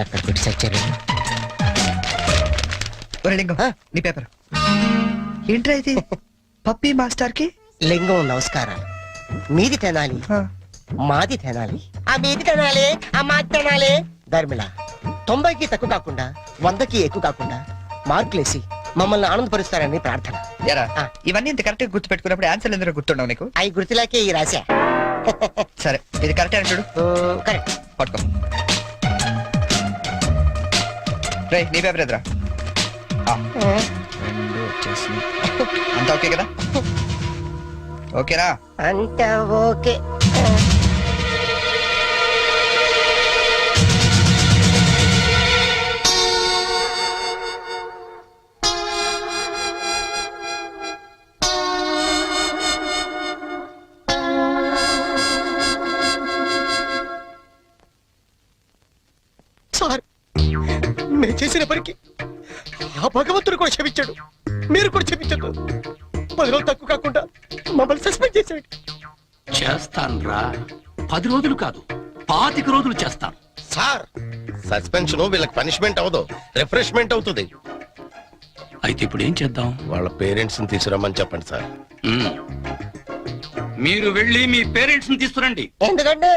ఎక్కడ పెట్టి సచ్చారు? లింగం నీ పేపర్ ఏంట్రా ఇది? పప్పి మాస్టర్ కి లింగం నమస్కారాలు. మీది తినాలి, మాది తినాలి, ఆ మీది తినాలి, ఆ మాది తినాలి. ధర్మిళ 90కి తక్కువ కాకుండా 100కి ఎక్కువ కాకుండా మార్కులేసి మమ్మల్ని ఆనందపరుస్తారని ప్రార్థన. ఇవన్నీ ఇంత కరెక్ట్ గా గుర్తు పెట్టుకున్నప్పుడు ఆన్సర్ ఎందుకు గుర్తుండవు నీకు? అవి గుర్తులాకే ఈ రాశా. సరే ఇది కరెక్ట్ అని చూడు. కరెక్ట్. పట్టుకో. రే నీ పేపర్ ఎదురా. అంతా ఓకే కదా? ఓకేనా? అంతా ఓకే. సార్, మేము చేసిన పనికి ఆ భగవంతుడు కూడా క్షమించాడు, మీరు కూడా క్షమించదు. 10 రోజులు తక్కువ కాకుండా మమ్మల్ని సస్పెండ్ చేశాడు. చేస్తాను రా, 10 రోజులు కాదు 25 రోజులు చేస్తాను. సార్, సస్పెన్షన్ వీళ్ళకి పనిష్మెంట్ అవదు, రిఫ్రెష్మెంట్ అవుతుంది. అయితే ఇప్పుడు ఏం చేద్దాం? వాళ్ళ పేరెంట్స్ ని తీసుకురమ్మని చెప్పండి సార్. మీరు వెళ్ళి మీ పేరెంట్స్ ని తీసుకురండి. ఎందుకంటే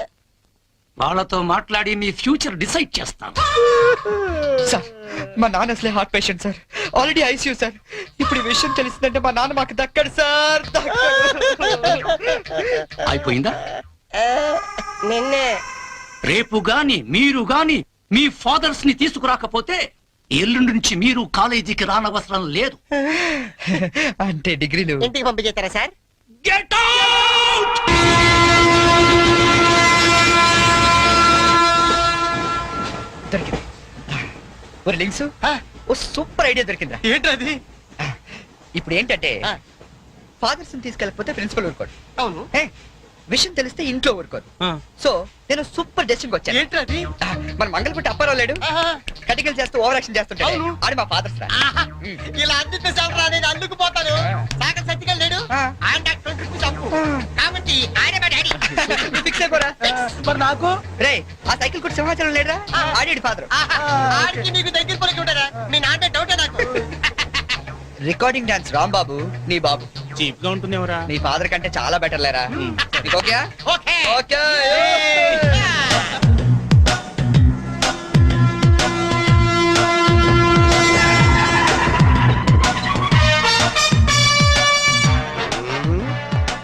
వాళ్ళతో మాట్లాడి మీ ఫ్యూచర్ డిసైడ్ చేస్తాను. సార్, మా నాన్న అసలే heart patient sir, already ICU sir. ఇప్పుడు ఈ విషయం తెలిసిందంటే మా నాన్న మాకు దక్కడు సార్. అయిపోయిందా? నిన్నే రేపు గాని మీరు గాని మీ ఫాదర్స్ ని తీసుకురాకపోతే ఎల్లుండి నుంచి మీరు కాలేజీకి రానవసరం లేదు. అంటే డిగ్రీలు ఇంటికి పంపించేస్తారా సార్? Get out! దొరికింది. ఒరే లింక్స్, ఓ సూపర్ ఐడియా దొరికిందా? ఏంటది? ఇప్పుడు ఏంటంటే ఫాదర్స్ తీసుకెళ్ళకపోతే ప్రిన్సిపల్ ఊరుకోడు. అవును. విషయం తెలిస్తే ఇంట్లో ఊరుకోదు. సో నేను సూపర్ డెసిషన్ వచ్చాను. ఏంటది? మన మంగళపుట్టి అప్పారావు లేడు, కటికలు చేస్తూ ఓవర్ యాక్షన్ చేస్తుంటాడు. ఆడి మా ఫాదర్స్ రా. ఇలా అందితే సార్ నేను అందుకుపోతాను. సాగర్ సత్తికల్ లేడు, ఆయన డాక్టర్ చంపు కాబట్టి ఆయన మా డాడీ. ఫిక్స్ అయిపోరా. మరి నాకు రే ఆ సైకిల్ కూడా సింహాచలం లేడురా, ఆడి ఫాదర్. ఆడికి నీకు దగ్గర పలికి ఉంటారా? మీ నాన్న డౌటే నాకు. రికార్డింగ్ డాన్స్ రాంబాబు నీ బాబు చీప్ గా ఉంటుంది ఎవరా? నీ ఫాదర్ కంటే చాలా బెటర్ లేరా. నీకు ఓకే? Okay okay.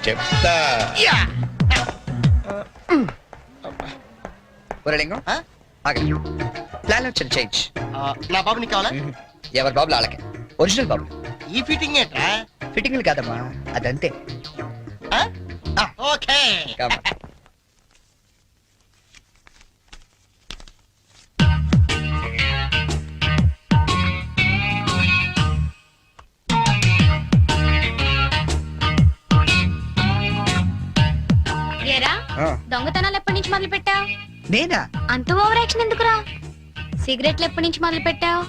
చెప్తా. ఒరే లింగం, ఆగండి. ప్లాన్ వచ్చిన చేంజ్. నా బాబు నీకు కావాలా? ఎవరి బాబులు వాళ్ళకే. ఒరిజినల్ బాబులు. ఈ ఫిట్టింగ్ ఏంట్రా? ఫిట్టింగ్లు కాదమ్మా, అదంతే. ఓకే. దొంగతనాలు ఎప్పటి నుంచి మొదలు పెట్టావు? నేనా? అంత ఓవర్ యాక్షన్ ఎందుకురా? సిగరెట్లు ఎప్పటి నుంచి మొదలు పెట్టావు?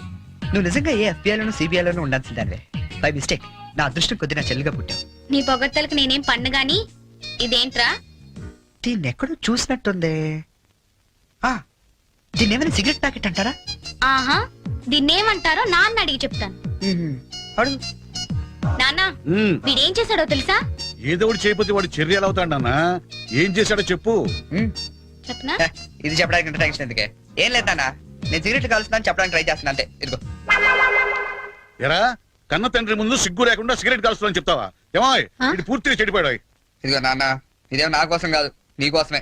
నువ్వు నిజంగా ఏ FBI లోను CBI లోను ఉండాల్సిందానివే. బై మిస్టేక్ నా అదృష్టం కొద్ది నా చెల్లిగా పుట్టావు. నీ పొగడ్తలకు నేనేం పన్ను గాని. ఇదేంట్రా? దీన్ని ఎక్కడో చూసినట్టుంది. దీన్ని ఏమైనా సిగరెట్ ప్యాకెట్ అంటారా? ఆహా, దీన్నేమంటారో నాన్న అడిగి చెప్తాను. అడుగు. నాన్న, వీడేం చేశాడో తెలుసా? ఏదో ఒకటి చేయకపోతే వాడు చర్య ఎలా అవుతాడు నాన్న? ఏం చేశాడో చెప్పు. చెప్పనా? ఇది చెప్పడానికి టెన్షన్ ఎందుకే? ఏం లేదు నాన్న, నేను సిగరెట్లు కాలుస్తున్నాను చెప్పడానికి ట్రై చేస్తున్నా అంతే. ఇదిగో. ఎరా, కన్న తండ్రి ముందు సిగ్గు లేకుండా సిగరెట్ కాలుస్తున్నాను చెప్తావా? ఏమో ఇది పూర్తిగా చెడిపోయాడు. ఇదిగో నాన్న, ఇదేమో నా కోసం కాదు, నీ కోసమే.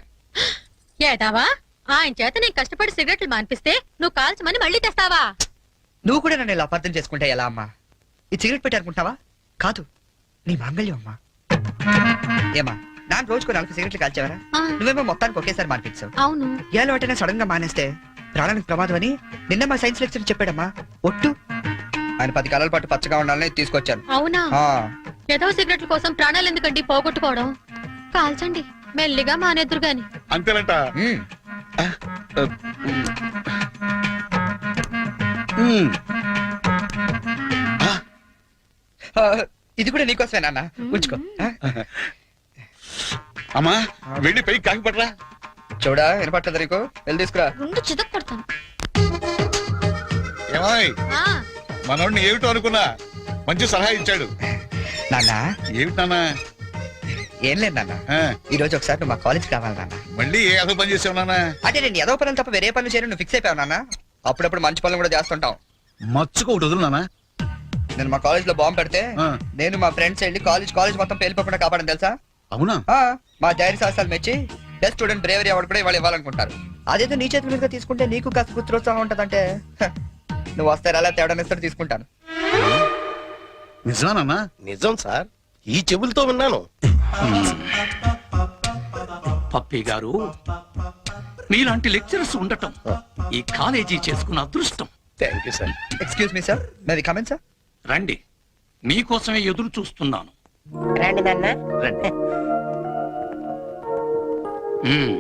ఏటావా? ఆయన చేత నేను కష్టపడి సిగరెట్లు మానిపిస్తే నువ్వు కాల్చమని మళ్ళీ తెస్తావా? నువ్వు కూడా నన్ను ఇలా అపార్థం చేసుకుంటే ఎలా అమ్మా? ఈ సిగరెట్ పెట్టి అనుకుంటావా? కాదు, నీ మాంగళ్యం అమ్మా. ఏమా, నాన్న రోజుకు 40 సిగరెట్లు కాల్చేవరా? నువ్వేమో మొత్తానికి ఒకేసారి మానిపించావు. అవును. ఏ అలవాటైనా సడన్ గా మానేస్తే ప్రాణానికి ప్రమాదం అని నిన్న మా సైన్స్ లెక్చర్ చెప్పాడమ్మా. ఒట్టు ఆయన 10 కాలాల పాటు పచ్చగా ఉండాలని తీసుకొచ్చాను. అవునా? ఏదో సిగరెట్ల కోసం ప్రాణాలు ఎందుకండి పోగొట్టుకోవడం? కాల్చండి, మెల్లిగా మానేద్దురు గాని. అంతేనంట. ఇది కూడా నీకోసమే నాన్న, ఉంచుకో. అమ్మా, వెళ్ళి పైకి కాకి పట్టరా. చూడా, వినపట్టదు నీకు? వెళ్ళి తీసుకురా. రెండు చితక్ కొడతాను. ఏమాయ్ ఆ, మనోడిని ఏమిటో అనుకున్నా మంచి సలహా ఇచ్చాడు. నాన్న ఏమిటి నాన్న? ఏం లేదు నాన్న, ఆ, ఈ రోజు ఒకసారి నువ్వు మా కాలేజ్ కావాలి నాన్న. మళ్ళీ ఏ అసలు పని చేసావు నాన్న? అంటే నేను ఏదో పనులు తప్ప వేరే పనులు చేయను నువ్వు ఫిక్స్ అయిపోయావు నాన్న. అప్పుడప్పుడు మంచి పనులు కూడా చేస్తుంటాం. మచ్చుకు ఒకటి వదులు నాన్న. నేను మా కాలేజ్ లో బాంబు పెడితే ఆ. నేను మా ఫ్రెండ్స్ వెళ్ళి కాలేజ్ మొత్తం పేలిపోకుండా కాపాడని తెలుసా? అవునా? ఆ, మా ధైర్య సాహసాలు మెచ్చి బెస్ట్ స్టూడెంట్ బ్రేవరీ అవార్డు కూడా ఇవాళ ఇవ్వాలనుకుంటారు. అదేదో నీ చేతుల మీదుగా తీసుకుంటే నీకు కాస్త గుర్తురోత్సాహం ఉంటదంటే నువ్వు వస్తే అలా తేడా ఇస్తారు తీసుకుంటాను. నిజమా నాన్న? నిజం సార్, ఈ చెవులతో విన్నాను. పప్పి గారు, మీలాంటి లెక్చరర్స్ ఉండటం ఈ కాలేజీ చేసుకున్న అదృష్టం. Thank you sir. Excuse me sir, నాది కమెంట్ సార్. రండి, మీకోసమే ఎదురు చూస్తున్నాను. రండి నాన్న. మ్మ్.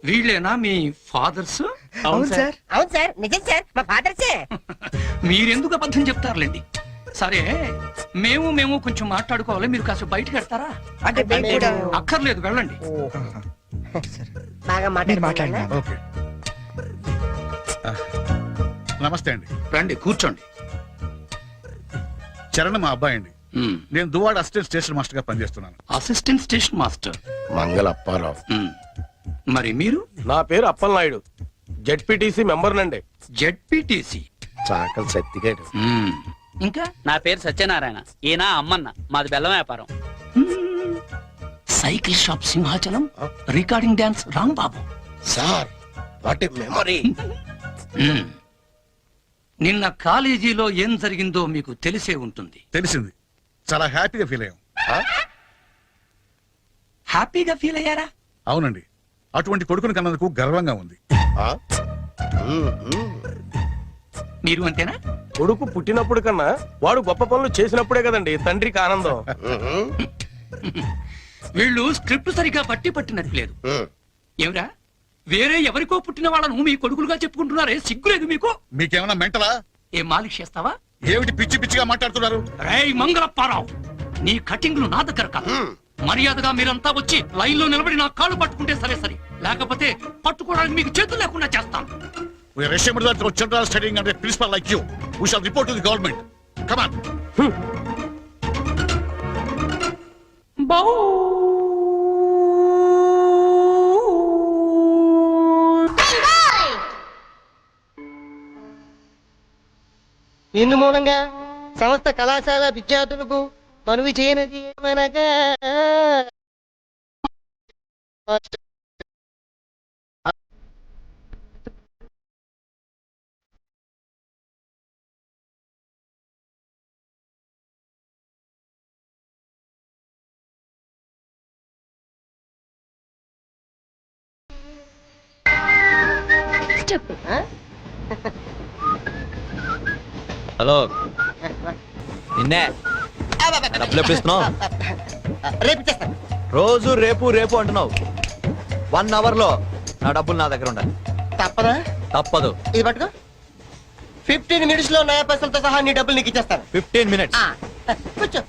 వీళ్ళేనా మీ ఫాదర్స్? అవును సార్. అవును సార్, నిజం సార్, మా ఫాదర్సే. మీరెందుకు అబద్ధం చెప్తారులేండి. సరే, మేము కొంచెం మాట్లాడుకోవాలి. మీరు కాస్త బయటకు వెళ్తారా? అంటే మేము కూడా అక్కర్లేదు, వెళ్ళండి. బాగా మీరు మాట్లాడుతున్నా. మాట్లాడినా ఓకే. ఆ, నమస్తే అండి. రండి, కూర్చోండి. చరణ్ మా అబ్బాయి అండి. మ్మ్. నేను దువాడ అసిస్టెంట్ స్టేషన్ మాస్టర్ గా పనిచేస్తున్నాను. Assistant station master. మంగళ అప్పారావు. మ్మ్. మరి మీరు? నా పేరు అప్పలనాయుడు, జెడ్పీటీసీ మెంబర్ నండి. జెడ్పీటీసీ. చాకలి సత్తిగాడు. ఇంకా నా పేరు సత్యనారాయణ, ఈయన అమ్మన్న, మాది బెల్లం వ్యాపారం. Cycle shop Simhachalam, recording dance Rambabu. Sir, what a memory. నిన్న కాలేజీలో ఏం జరిగిందో మీకు తెలిసే ఉంటుంది. తెలిసింది. చాలా హ్యాపీగా ఫీల్ అయ్యాం. హ్యాపీగా ఫీల్ అయ్యారా? అవునండి, అటువంటి కొడుకుని కన్నందుకు గర్వంగా ఉంది. మీరు అంతేనా? కొడుకు పుట్టినప్పుడు కన్నా వాడు గొప్ప పనులు చేసినప్పుడే కదండి తండ్రికి ఆనందం. వీళ్ళు స్క్రిప్ట్ సరిగా పట్టినట్లేదు. ఏమిరా, వేరే ఎవరికో పుట్టిన వాళ్ళను మీ కొడుకులుగా చెప్పుకుంటున్నారే, సిగ్గులేదు మీకు? మీకేమైనా మెంటలా? ఏం మాలిష్ చేస్తావా? ఏమిటి పిచ్చి పిచ్చిగా మాట్లాడుతున్నారు? రేయ్ మంగళప్పారావు, నీ కటింగ్లు నా దగ్గర కాదు. మర్యాదగా మీరంతా వచ్చి లైన్ లో నిలబడి నా కాళ్ళు పట్టుకుంటే సరే, లేకపోతే పట్టుకోవడానికి మీకు చేతులు లేకుండా చేస్తాను. We are ashamed that our children are studying under a principal like you. We shall report to the government. Come on. ఇందు మూలంగా సంస్థ కళాశాల విద్యార్థులకు మనవి చేయనది ఏమనగా హలో, నిన్నే డబ్బులు ఎప్పుడు ఇస్తున్నావు? రేపు చేస్తాను. రోజు రేపు రేపు అంటున్నావు. 1 అవర్ లో నా డబ్బులు నా దగ్గర ఉండాలి. తప్పదా? తప్పదు. ఇది పట్టుకో. 15 మినిట్స్ లో నయా పైసలతో సహా నీ డబ్బులు నీకు ఇచ్చేస్తాను. 15 minutes. కూర్చో.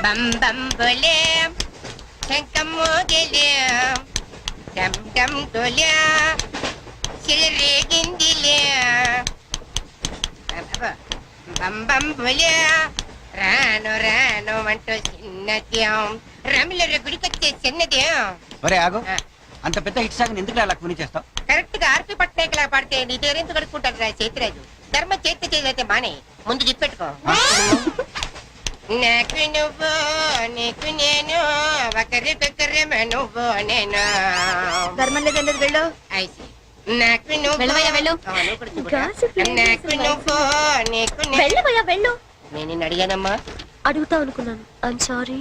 బం బం బోలే శంఖం మోగిలే డమ్ డమ్ డోలే సిరిరేగిందిలే బం బం బోలే రాను రాను అంటూ చిన్నద్యం రమిల గుడికొచ్చే చిన్నద్యం. ఒరే ఆగు, అంత పెద్ద హిట్ సాగ్ ఎందుకు అలా కొని చేస్తావు? కరెక్ట్ గా ఆర్పి పట్నాయక్ లా పాడితే నీ పేరెందుకు కడుక్కుంటాడు రా చేతిరాజు. ధర్మ చేతి చేదైతే మానే, ముందు చెప్పెట్టుకో. నాకు నువ్వు నీకు నేను ఒకరికొకరేమో నువ్వు నేను. ధర్మం లేదండి, వెళ్ళు. ఐసి నాకు నువ్వు వెళ్ళవయ్యా, వెళ్ళు. నువ్వు కూడా చూడు. నాకు నువ్వు నీకు వెళ్ళవయ్యా, వెళ్ళు. నేను నిన్ను అడిగానమ్మా. అడుగుతా అనుకున్నాను. I'm sorry.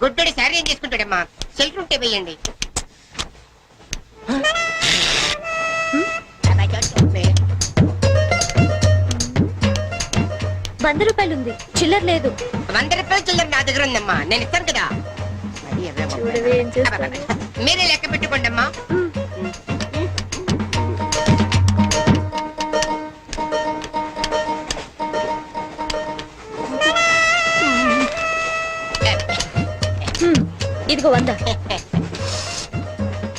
గుడ్డోడి సారీ ఏం చేసుకుంటాడమ్మా? సెల్ఫ్ ఉంటే వేయండి. ₹100 ఉంది, చిల్లర లేదు. 100 రూపాయలు చిల్లర నా దగ్గర ఉందమ్మా, నేను ఇస్తాను కదా. చూడవే ఏం చేస్తాను. మీరే లెక్క పెట్టుకోండి అమ్మా. ఇదిగో 100.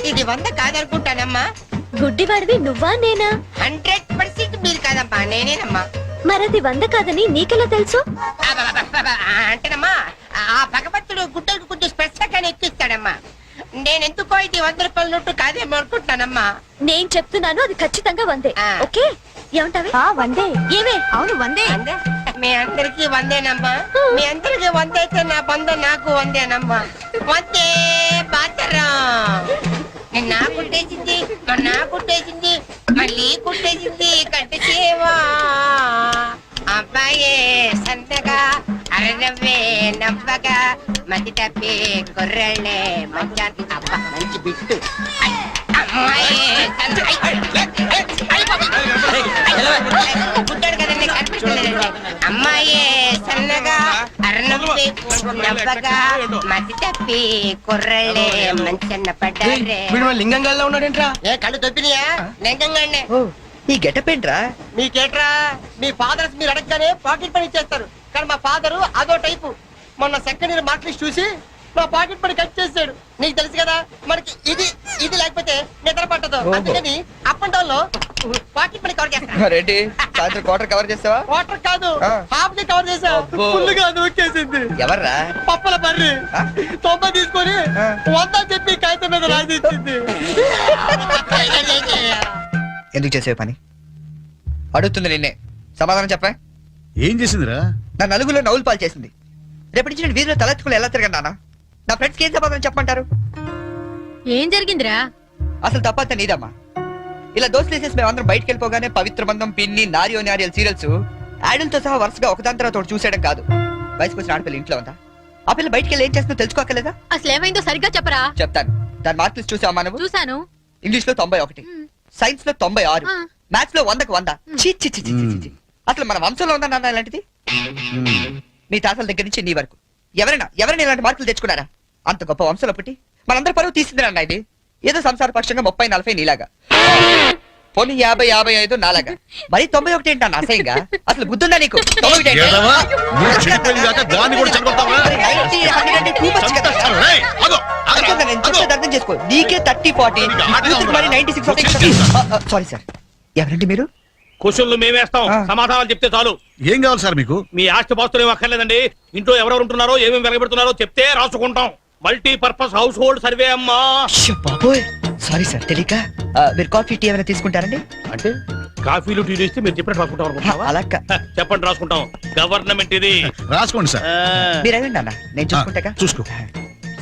ఇది 100 కాదనుకుంటానమ్మా. గుడ్డివాడివి నువ్వా నేనా? 100% మీరు కాదమ్మా, నేనేనమ్మా. మరది 100 కాదని నీకెలా తెలుసు? అంటేనమ్మా, ఆ భగవంతుడు గుడ్డలకు కొంచెం స్పెషల్గానే ఎక్కిస్తాడమ్మా. నేనెందుకో ఇది 100 రూపాయల నోటు కాదేమో అనుకుంటున్నానమ్మా. నేను చెప్తున్నాను, అది ఖచ్చితంగా 100. ఆ. ఓకే, ఏమంటావి? 100. ఏమే? అవును 100. అందే? మీ అందరికి 100నమ్మా. మీ అందరికి 100 అయితే నా బంధ నాకు 100నమ్మా. 100 బాతరం. నిన్న కుట్టేసింది, మొన్న కుట్టేసింది, మళ్ళీ కుట్టేసింది కంటి చేవా. అబ్బాయే సంతగా అరనవ్వే నవ్వగా మతి తప్పి కుర్రళ్ళే మంచానికి అబ్బా మంచి బిట్టు. పుట్టాడు కదండి, కనిపించలేదండి. అమ్మాయే సన్నగా అరనవ్వే నవ్వగా మతి తప్పి కుర్రళ్ళే మంచన్న పడ్డారే. లింగంగా ఉన్నాడేంట్రా? ఏ కళ్ళు తొప్పినాయా? లింగంగానే. ఈ గెటప్ ఏంట్రా? మీకేట్రా, మీ ఫాదర్స్ మీరు అడగగానే పాకెట్ పని ఇచ్చేస్తారు, కానీ మా ఫాదరు అదో టైపు. మొన్న సెకండ్ ఇయర్ మార్క్ లిస్ట్ చూసి నా పాకెట్ పని కట్ చేసాడు. నీకు తెలుసు కదా, మనకి ఇది ఇది లేకపోతే నిద్ర పట్టదు. అందుకని అప్ అండ్ డౌన్ లో పాకెట్ పని కవర్ చేస్తాను. రెడ్డి సాయంత్రం క్వార్టర్ కవర్ చేస్తావా? వాటర్ కాదు, ఆ. హాఫ్ ది కవర్ చేసావు. అబ్బో. ఫుల్గా నూకేసింది. ఎవర్రా? పప్పల బర్రి ఆ? 90 తీసుకొని ఆ. 100 చెప్పి కాగితం మీద రాసిచ్చింది. ఎందుకు చేసే పని? అడుగుతుంది నిన్నే, సమాధానం చెప్పా. ఏం చేసిందిరా? నా నలుగులో నవ్వులు పాలు చేసింది. రేపటి నుంచి నేను వీధిలో తలెత్తుకుని ఎలా తిరగండి నాన్న? నా ఫ్రెండ్స్కి ఏం సమాధానం చెప్పమంటారు? ఏం జరిగిందిరా? అసలు తప్పంతా నీదమ్మా. ఇలా దోస్తులు వేసేసి మేమందరం బయటకు వెళ్ళిపోగానే పవిత్ర బంధం, పిన్ని, నారియో నారియల్ సీరియల్స్ యాడల్తో సహా వరుసగా ఒకదాని తర్వాత ఒకటి చూసేయడం కాదు. వయసుకు వచ్చిన ఆడపిల్ల ఇంట్లో ఉందా? ఆ పిల్ల బయటకు వెళ్ళి ఏం చేస్తుందో తెలుసుకోకలేదా? అసలు ఏమైందో సరిగ్గా చెప్పరా. చెప్తాను. దాని మార్కులు చూసావా నువ్వు? చూసాను. ఇంగ్లీష్ లో 91, సైన్స్ లో 96, ఆ. మ్యాథ్స్ లో 100కు 100. ఛీ, ఛీ, ఛీ, ఛీ, ఛీ, ఛీ. అసలు మన వంశంలో ఉందా నాన్న ఇలాంటిది? మీ తాతల దగ్గర నుంచి నీ వరకు ఎవరైనా ఇలాంటి మార్కులు తెచ్చుకున్నారా? అంత గొప్ప వంశంలో పుట్టి మనందరి పరువు తీసింది అన్న ఇది. ఏదో సంసార పక్షంగా 30, 40 నీలాగా, పోనీ 50, 55 నాలాగా, మరి 91 ఏంటన్నా అసహ్యంగా? అసలు బుద్ధుందా నీకు? 91 ఏంటి? ఏదవా? నువ్వు చెడిపోయింది కాక దాన్ని కూడా చెడగొడతావా? మరి 90, 100 అంటే too much కదా. రేయ్, ఆగు, ఆగురా, అర్థం నేను ఆగు. చెప్పేది అర్థం చేసుకో. నీకే 30, 40, నీకు హార్ట్గా ఉందా? మరి 96. సారీ సార్, ఎవరండి మీరు? క్వశ్చన్లు మేమేస్తాం, ఆ. సమాధానాలు చెప్తే చాలు. ఏం కావాలి సార్ మీకు? మీ ఆస్తి పాస్తులు ఏం అక్కర్లేదండి. ఇంట్లో ఎవరెవరు ఉంటున్నారో ఏమేమి వెలగబెడుతున్నారో చెప్తే రాసుకుంటాం. Multi purpose house hold survey అమ్మా. అయ్యో బాబోయ్, సారీ సార్ తెలియక. మీరు కాఫీ టీ ఏమైనా తీసుకుంటారండి? అంటే కాఫీలు టీలు ఇస్తే మీరు చెప్పినట్టు రాసుకుంటాం అనుకుంటున్నావా? అలా చెప్పండి, రాసుకుంటాం. గవర్నమెంట్ ఇది. రాసుకోండి సార్. ఆ, మీరు వెళ్ళండి అన్న, నేను చూసుకుంటాగా. చూసుకో.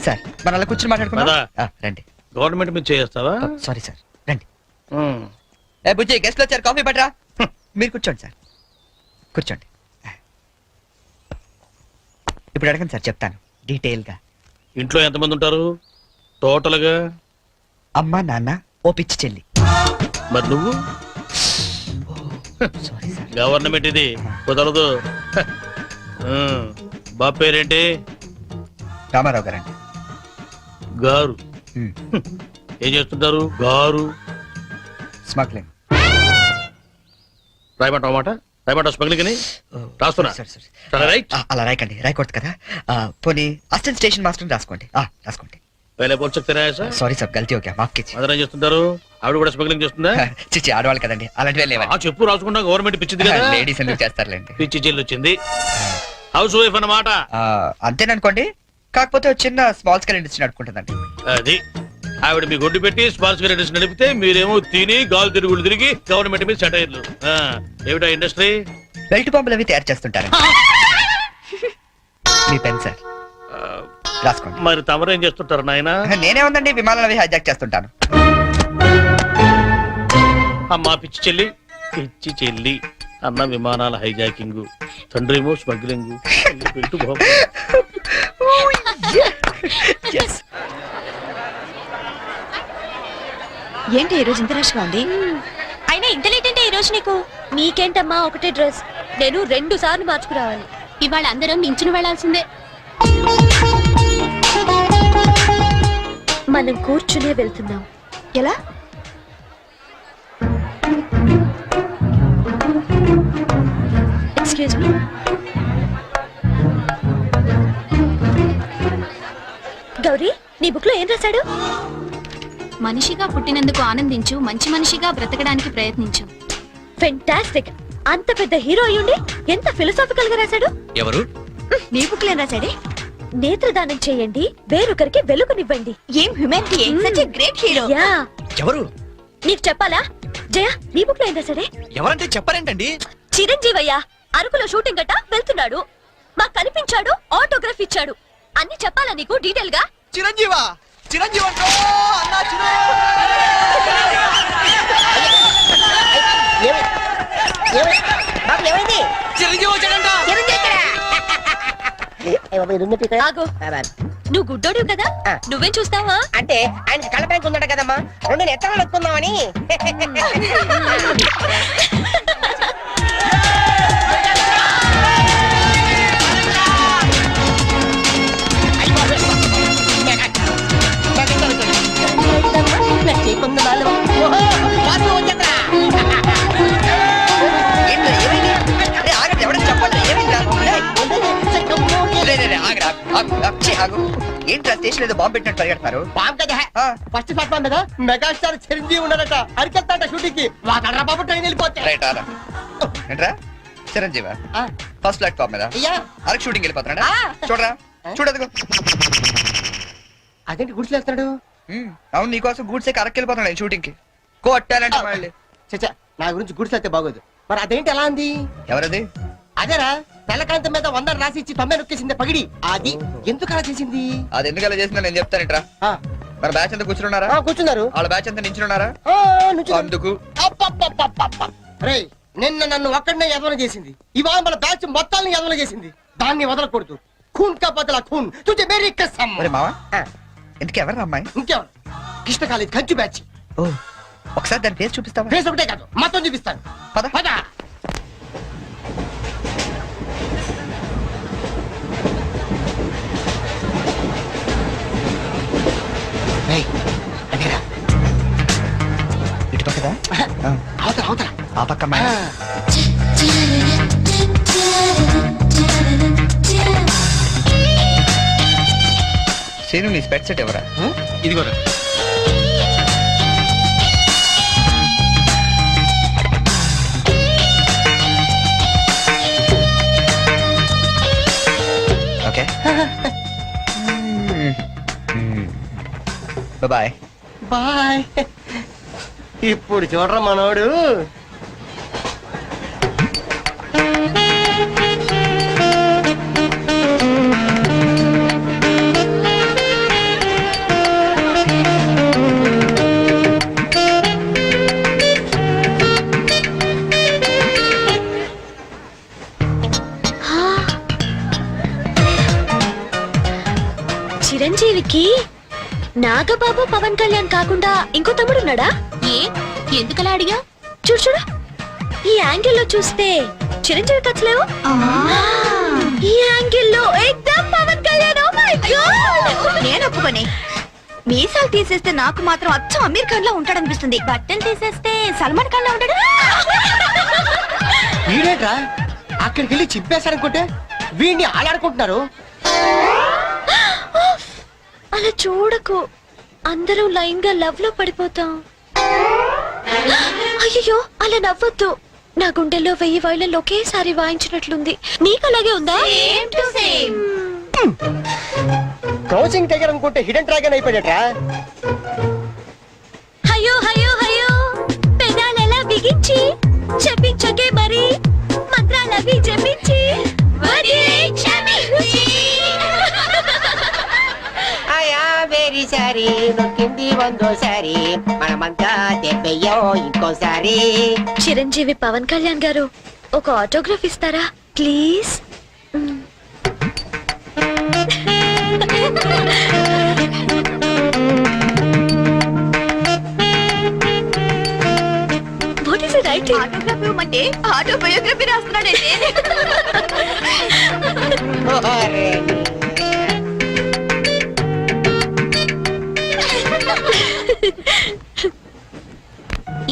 సార్ మనం అలా కూర్చొని మాట్లాడుకుందాం. పద. రండి. గవర్నమెంట్ మీద చేస్తావా? సారీ సార్, రండి. ఏ బుజ్జి, గెస్ట్లు వచ్చారు, కాఫీ పట్టరా. మీరు కూర్చోండి సార్, కూర్చోండి. ఇప్పుడు అడగండి సార్, చెప్తాను డీటెయిల్ గా. ఇంట్లో ఎంతమంది ఉంటారు టోటల్ గా? అమ్మ, నాన్న, ఓ పిచ్చి చెల్లి. మరి నువ్వు? Sorry sir. గవర్నమెంట్ ఇది, కుదరదు. బాబు పేరేంటి? రామారావు గారండి. గారు. ఏం చేస్తుంటారు గారు? స్మగ్లింగ్. రాయమంటావు మాట? రాయమంటావు స్మగ్లింగ్ అని రాస్తున్నా. సార్ సార్, సరే, రైట్. అలా రాయకండి, రాయకూడదు కదా. పోనీ అసిస్టెంట్ స్టేషన్ మాస్టర్ రాసుకోండి. రాసుకోండి. పहले बोल सकते रहे ऐसा? సారీ సార్, గల్తీ ఓకే, మాఫ్ कीजिए. మదర్ ఏం చేస్తుంటారు? ఆవిడ కూడా స్మగ్లింగ్ చేస్తుందా? చిచ్చి, ఆడవాళ్ళు కదండి, అలాంటివి లేవా? ఆ చెప్పు, రాసుకుంటా. గవర్నమెంట్ పిచ్చింది కదా. లేడీస్ ఎందుకు చేస్తారులేండి. పిచ్చి జైలు వచ్చింది. హౌస్ వైఫ్ అన్నమాట. అంతేననుకోండి, కాకపోతే ఒక చిన్న స్మాల్ స్కేల్ ఇండస్ట్రీ నడుపుకుంటుందండి. అది ఆవిడ మీ గొడ్డు పెట్టి స్పార్స్ గ్రేడర్స్ నడిపితే మీరేమో తిని గాలు తిరుగులు తిరిగి గవర్నమెంట్ మీద సెటైర్లు. ఏమిటా ఇండస్ట్రీ? బెల్ట్ బాంబులు అవి తయారు చేస్తుంటారు. మీ పెన్ సార్, రాసుకోండి. మరి తమరేం చేస్తుంటారు నాయన? నేనే ఉందండి, విమానాలు అవి హైజాక్ చేస్తుంటాను. అమ్మా పిచ్చి చెల్లి, పిచ్చి చెల్లి అన్న విమానాల హైజాకింగ్, తండ్రి ఏమో స్మగ్లింగ్. ఏంటి ఈ రోజు ఇంత రష్గా ఉంది? అయినా ఇంత లేట్ అంటే ఈ రోజు నీకు? నీకేంటమ్మా ఒకటే డ్రెస్, నేను 2 సార్లు మార్చుకురావాలి. ఇవాళ అందరం నించుని వెళ్లాల్సిందే. మనం కూర్చునే వెళ్తున్నాం. ఎలా? Excuse me. గౌరీ, మనిషిగా పుట్టినందుకు ఆనందించు, మంచి మనిషిగా బ్రతకడానికి ప్రయత్నించు. ఫెంటాస్టిక్. అంత పెద్ద హీరో అయ్యుండి ఎంత ఫిలసాఫికల్ గా రాశాడు. ఎవరు? నీ బుక్ లేని రాశాడే. నేత్రదానం చేయండి, వేరొకరికి వెలుగునివ్వండి. ఏం humanity, such a great hero. Yeah, ఎవరు? నీకు చెప్పాలా? జయ, నీ బుక్ లో ఏం రాశాడే? ఎవరంటే చెప్పారేంటండి? చిరంజీవయ్య అరకులో షూటింగ్ గట్ట వెళ్తున్నాడు, మాకు కనిపించాడు, ఆటోగ్రాఫ్ ఇచ్చాడు. అన్ని చెప్పాలా నీకు డీటెయిల్ గా? చిరంజీవా? చిరంజీవి అంటో అన్నా చిరు. బాబు ఏమైంది? చిరంజీవి వచ్చాడంట. ఆగు, నువ్వు గుడ్డోడు కదా, ఆ. నువ్వేం చూస్తావా? అంటే ఆయనకి కళ్ళ బ్యాంక్ ఉందట కదమ్మా, రెండు ఎత్తనాలు ఎక్కుందామని. ఏంట్రా, ఏమైంది? అరే, ఆగండి, ఎవరైనా చెప్పండి, ఏమైందిరా? ఏయ్, రే, రే, రే, ఆగురా, ఆగు, ఆగు, ఛీ, ఆగు. ఏంట్రా స్టేషన్ ఏదో బాంబు పెట్టినట్టు పరిగెడతారు? బాబు కదా ఆ, ఫస్ట్ ప్లాట్ఫామ్ మీద మెగాస్టార్ చిరంజీవి ఉన్నాడట, అరికెళ్తాట షూటింగ్ కి. వాడరా బాబు ట్రైన్ వెళ్ళిపోతే. రైట్, ఆరా. ఏంట్రా చిరంజీవా? ఫస్ట్ ప్లాట్ఫామ్ మీద అయ్యా అరకు షూటింగ్ వెళ్ళిపోతున్నాడా? ఆ. చూడరా, చూడదుగో. అదేంటి గుడిసెలేస్తున్నాడు? అవును, నీకోసం గూడ్స్ ఎక్కి అరకు వెళ్ళిపోతున్నాడు షూటింగ్ కి. కొట్టాలంటే మళ్ళీ. చచ్చా, నా గురించి గుడిసెళ్తే బాగోదు. మరి అదేంటి ఎలా అంది? ఎవరది? అదేరా, తెల్లకాంతం మీద 100 రాసి ఇచ్చి 90 నొక్కేసింది పగిడి. అది ఎందుకు అలా చేసింది? అది ఎందుకు అలా చేసిందో నేను చెప్తానేట్రా. ఆ, మరి బ్యాచ్ అంతా కూర్చున్నారా? ఆ, కూర్చున్నారు. వాళ్ళ బ్యాచ్ అంతా నించున్నారా? ఆ, నుంచున్నారు. అందుకు అబ్బబ్బబ్బబ్బబ్బ. రేయ్, నిన్న నన్ను ఒక్కడనే యదవన చేసింది, ఇవాళ మన బ్యాచ్ మొత్తాన్ని యదవన చేసింది. దాన్ని వదలకూడదు. ఖూన్ కా బదలా ఖూన్, తుజే మేరీ కసమ్. మరి మావా ఆ, ఎందుకు ఎవరు అమ్మాయి? ఇంకెవరు? కృష్ణ కాలేజ్ కంచు బ్యాచ్. ఓ, ఒకసారి దాని పేరు చూపిస్తావా? ఫేస్ ఒకటే కాదు, మొత్తం చూపిస్తాను. పద. పద. రేయ్, అదేరా. ఇటు పక్కదా? అవతల అవతల. ఆ పక్క అమ్మాయి. ఆ. శీను, నీ స్పెట్ సెట్ ఎవరా? ఇదిగోరా. Okay, bye. బాయ్. ఇప్పుడు చూడరా మనోడు. చిరంజీవికి నాగబాబు పవన్ కళ్యాణ్ కాకుండా ఇంకో తమ్ముడున్నాడా? ఏ ఎందుకలా అడిగా? చూడు చూడు, ఈ యాంగిల్ లో చూస్తే చిరంజీవి కచ్చలేవు, ఈ యాంగిల్ లో ఏకదమ్ Pawan Kalyan. Oh my god, నేను ఒప్పుకొని. మీసాలు తీసేస్తే నాకు మాత్రం అచ్చం అమీర్ ఖాన్ లా ఉంటాడనిపిస్తుంది. బట్టలు తీసేస్తే సల్మాన్ ఖాన్ లా ఉంటాడు. వీడేట్రా అక్కడికి వెళ్ళి చింపేశారనుకుంటే వీడిని ఆలాడుకుంటున్నారు. అలా చూడకు, అందరూ లైన్ గా లవ్ లో పడిపోతాం. అయ్యో, అలా నవ్వొద్దు. నా గుండెల్లో 1000 వైళ్ళల్లో ఒకేసారి వాయించినట్లుంది. నీకు అలాగే ఉందా? క్రౌచింగ్ టైగర్ అనుకుంటే హిడెన్ డ్రాగన్ అయిపోయాడట్రా. అయ్యో అయ్యో అయ్యో, పెదాలెలా బిగించి చెప్పించకే మరి, మంత్రాలవి జపించి వెరీ సారీ, నొక్కింది వందోసారి, మనమంతా దెబ్బయ్యో ఇంకోసారి. చిరంజీవి పవన్ కళ్యాణ్ గారు, ఒక ఆటోగ్రాఫ్ ఇస్తారా please? What is it writing? Autography ఇవ్వమంటే ఆటోబయోగ్రఫీ రాస్తున్నాడంటే.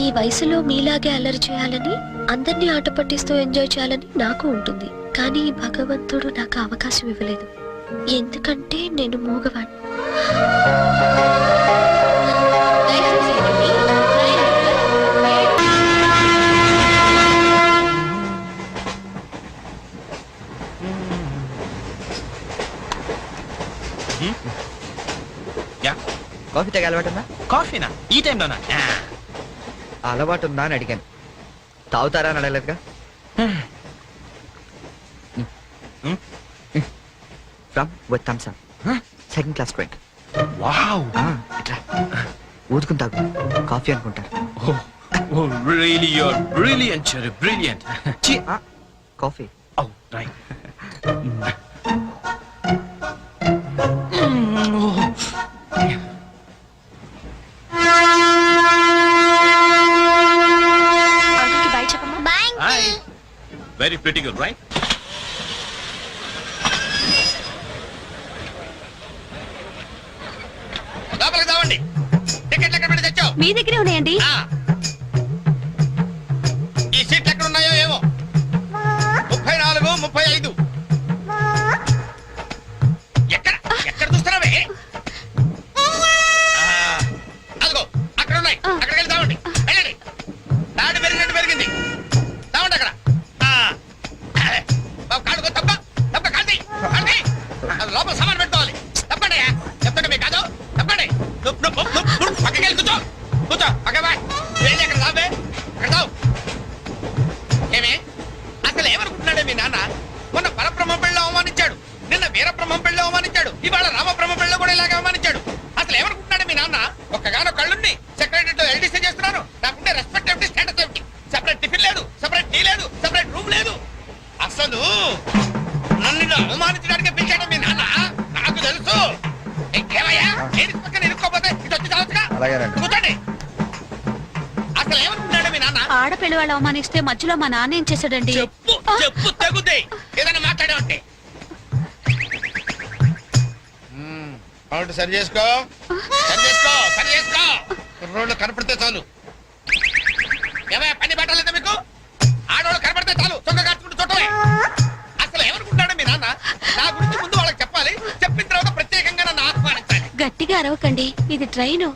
ఈ వయసులో మీలాగే అల్లరి చేయాలని, అందరినీ ఆట పట్టిస్తూ ఎంజాయ్ చేయాలని నాకు ఉంటుంది. కానీ భగవంతుడు నాకు అవకాశం ఇవ్వలేదు. ఎందుకంటే నేను మూగవాణ్ణి. కాఫీ తాగే అలవాటు ఉందా? కాఫీనా ఈ టైంలోనా? అలవాటు ఉందా అని అడిగాను. తాగుతారా అని అడగలేదుగా. From with thumbs up, second class drink. Wow. ఇట్లా ఊదుకుని తాగు, కాఫీ అనుకుంటారు. Oh, really, you're brilliant, Cherry, brilliant. Coffee. Oh, right. అంకుల్కి బై చెప్పమ్మా. Bye. Hi. Very pretty girl, right? లోపలికి రావండి. టికెట్లు ఎక్కడ పెట్టి తెచ్చావు? మీ దగ్గరే ఉన్నాయండి. ఆ. ఈ సీట్లు ఎక్కడ ఉన్నాయో ఏమో. 34, 35. ఎక్కడ ఎక్కడ చూస్తున్నావే? అదిగో అక్కడ ఉన్నాయి. అక్కడికి వెళ్ళి తావండి. వెళ్ళండి. తాడు పెరిగినట్టు పెరిగింది. తావండి అక్కడ. బాబు కాడుకో తప్ప తప్ప కాంతి కాంతి. అది లోపల సామాన్ పెట్టుకోవాలి. తప్పండి చెప్తాడు మీకు కాదు. తప్పండి. పక్కకి వెళ్ళి కూర్చో. కూర్చో పక్క బాయ్. వెళ్ళి అక్కడ తావే. అక్కడ తావు. ఏమే అసలు ఏమనుకుంటున్నాడే మీ నాన్న? మొన్న పరబ్రహ్మ పెళ్ళి అవమానించాడు, నిన్న వీరబ్రహ్మ పెళ్ళి అవమానించాడు, ఇవాళ రామబ్రహ్మ పెళ్ళి కూడా ఇలాగే అవమానించాడు. అసలు ఏమనుకుంటున్నాడే మీ నాన్న? ఒక్కగానో కళ్ళుండి సెక్రటరీతో ఎల్డీసీ చేస్తున్నాను. నాకుంటే రెస్పెక్ట్ ఏమిటి, స్టేటస్ ఏమిటి? సెపరేట్ టిఫిన్ లేదు, సెపరేట్ టీ లేదు, సెపరేట్ రూమ్ లేదు. అసలు నన్ను ఇలా అవమానించడానికి పిలిచాడు మీ నాన్న. నాకు తెలుసు. ఏమయ్యా నేను పక్కన ఇరుక్కోపోతే ఇది వచ్చి చావచ్చుగా. అలాగేనండి. కూర్చోండి. అసలు ఏమనుకుంటున్నాడు మీ నాన్న? ఆడపిల్ల వాళ్ళు అవమానిస్తే మధ్యలో మా నాన్న ఏం చేశాడండి? చెప్పు చెప్పు తగ్గుతాయి. ఏదైనా మాట్లాడావంటే సరి చేసుకో, సరి చేసుకో, సరి చేసుకో. రోడ్లు కనపడితే చాలు. ఏమయ్యా పని పట్టలేదా మీకు? ఆడవాళ్ళు కనపడితే చాలు చొక్క కట్టుకుంటూ చూడటమే. అసలు ఏమనుకుంటాడు మీ నాన్న? నా గురించి ముందు వాళ్ళకి చెప్పాలి, చెప్పిన తర్వాత ప్రత్యేకంగా నన్ను ఆహ్వానించాలి. గట్టిగా అరవకండి, ఇది ట్రైన్.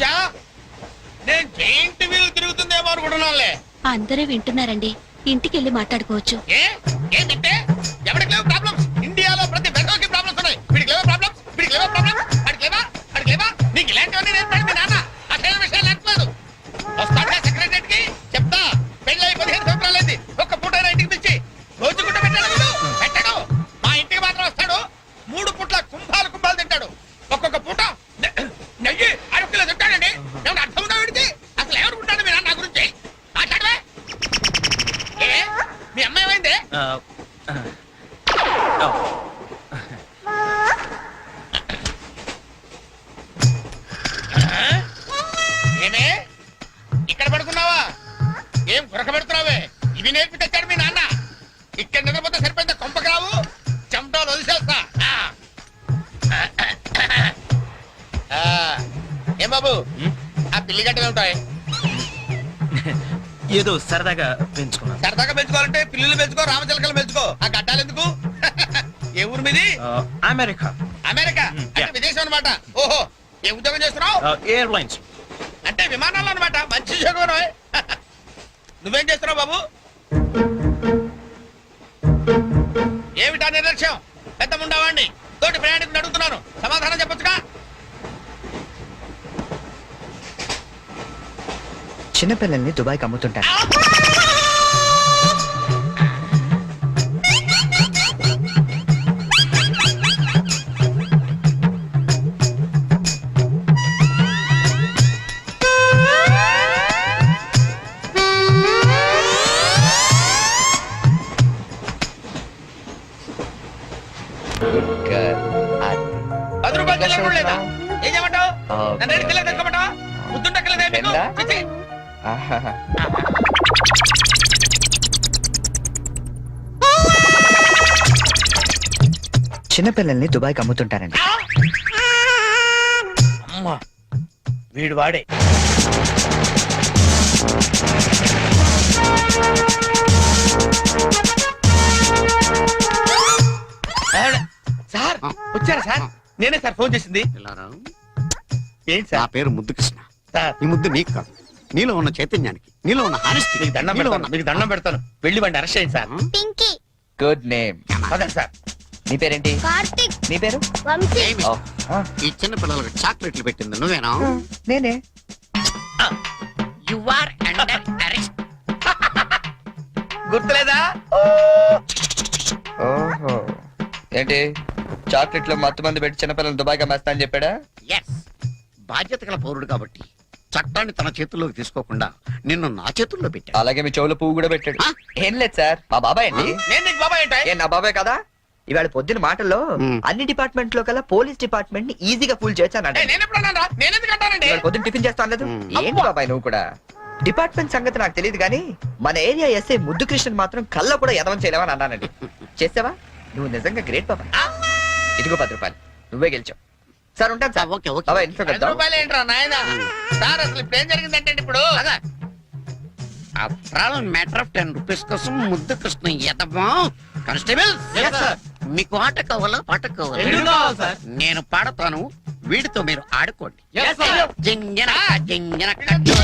చా, నేను జైంట్ వీల్ తిరుగుతుందేమో అనుకుంటున్నానులే. అందరూ వింటున్నారండి, ఇంటికి వెళ్ళి మాట్లాడుకోవచ్చు. ఏంటంటే ఎవరికి లేవు ప్రాబ్లమ్స్? ఇండియాలో ప్రతి వెధవకి ప్రాబ్లమ్స్ ఉన్నాయి. వీడికి లేవా ప్రాబ్లమ్స్? వీడికి లేవా ప్రాబ్లమ్స్? అడిగి లేవా? అడిగి లేవా? నీకు ఇలాంటివన్నీ నేర్పాడు మీ నాన్న. అసలు విషయాలు నేర్పలేదు. వస్తాడా సెక్రటరీకి చెప్తా. పెళ్ళి 15 సంవత్సరాలైంది. ఒక్క పూట ఇంటికి పిలిచి రోజు గుడ్డ పెట్టాడు వీడు. పెట్టాడు. మా ఇంటికి మాత్రం వస్తాడు. 3 పూట్ల కుంభాలు కుంభాలు తింటాడు. ఒక్కొక్క పూట నెయ్యి 6 కిలో తింటాడండి. ఏమన్నా అర్థం ఉందా వీడికి? అసలు ఏమనుకుంటాడు మీ నాన్న నా గురించి? మాట్లాడవే. మీ అమ్మాయి ఏమైంది? ఏమే ఇక్కడ పడుకున్నావా? ఏం గురక పెడుతున్నావే? ఇవి నేర్పి తెచ్చాడు మీ నాన్న. ఇక్కడ నిద్రపోతే సరిపోయిందా? కొంపకి రావు, చెమటలు వదిలేస్తా. ఏం బాబు ఆ పిల్లి గట్టలు ఉంటాయి? ఏదో సరదాగా పెంచుకున్నాను. సరదాగా పెంచుకోవాలంటే పిల్లులు పెంచుకో, రామచిలకలు పెంచుకో. ఆ గడ్డాలు ఎందుకు? ఏ ఊరు మీది? అమెరికా. అమెరికా అంటే విదేశం అనమాట. ఓహో, ఏ ఉద్యోగం చేస్తున్నావు? ఎయిర్లైన్స్. అంటే విమానాలు అనమాట. మంచి ఉద్యోగం. నువ్వేం చేస్తున్నావు బాబు? ఏమిటా నిర్లక్ష్యం? పెద్ద ఉండవాడిని తోటి ప్రయాణికుని అడుగుతున్నాను, సమాధానం చెప్పొచ్చుగా. చిన్నపిల్లల్ని దుబాయ్కి అమ్ముతుంటారు. ₹10 కూడా లేదా? ఏం చేయమంటావు? నన్ను ఏడు కిలో తెచ్చుకోమంటావా? ముద్దుంటక్కలేదే మీకు? చిచ్చి. చిన్నపిల్లల్ని దుబాయ్కి అమ్ముతుంటారండి. అమ్మా వీడు వాడే. సార్ వచ్చారా సార్? నేనే సార్ ఫోన్ చేసింది. ఏంటి నా సార్? పేరు ముద్దు కృష్ణ. సార్ ఈ ముద్దు నీకు కాదు, నీలో ఉన్న చైతన్యానికి, నీలో ఉన్న హానెస్టీ. మీకు దండం పెడతాను, మీకు దండం పెడతాను. వెళ్ళి వాడిని అరెస్ట్ చేయండి సార్. పింకీ. Good name. అదే సార్. నీ పేరేంటి? కార్తిక్ నీ పేరు? వంశీ ఏయ్ మిస్టర్, ఈ చిన్న పిల్లలకు చాక్లెట్లు పెట్టింది నువ్వేనా? నేనే. You are under arrest. గుర్తులేదా? ఓహో, ఏంటి చాక్లెట్ లో మత్తు మంది పెట్టి చిన్నపిల్లలు దుబాయ్గా మేస్తా అని చెప్పాడా? ఎస్, బాధ్యత గల పౌరుడు కాబట్టి చట్టాన్ని తన చేతుల్లోకి తీసుకోకుండా నిన్ను నా చేతుల్లో పెట్టా. అలాగే మీ చెవులో పువ్వు కూడా పెట్టాడు. ఏం లేదు సార్, మా బాబాయ్ అండి. నేను నీకు బాబాయ్ ఏంటి? ఏ నా బాబాయ్ కదా? ఇవాళ పొద్దున మాటల్లో మ్. అన్ని డిపార్ట్మెంట్ లో కల్లా పోలీస్ డిపార్ట్మెంట్ ని ఈజీగా ఫుల్ చేశాను. నేను ఎప్పుడు అన్నాను రా? నేను ఎందుకు అంటానండి? ఇవాళ పొద్దున టిఫిన్ చేస్తాను లేదు. మ్. ఏంటి బాబాయ్ నువ్వు కూడా? డిపార్ట్మెంట్ సంగతి నాకు తెలియదు కానీ మన ఏరియా ఎస్ఐ ముద్దు కృష్ణన్ మాత్రం కళ్ళ కూడా ఎదవం చేయలేవని అన్నానండి. చేసావా? నువ్వు నిజంగా గ్రేట్ బాబాయ్. ఇదిగో 10 రూపాయలు, నువ్వే గెలిచావు. సార్ ఉంటాను సార్. Okay, okay. బాబాయ్ ఇంట్లో 10 కలుద్దాం. రూపాయలు ఏంట్రా నాయనా? సార్ అసలు ఇప్పుడు ఏం జరిగిందంటే ఇప్పుడు మ్యాటర్ ఆఫ్ 10 రూపీస్ కోసం ముద్దు కృష్ణ ఎదమా. కానిస్టేబుల్, మీకు ఆట కావాలా పాట కావాలా? నేను పాడతాను, వీడితో మీరు ఆడుకోండి. జింజన జింజన కట్టోలి.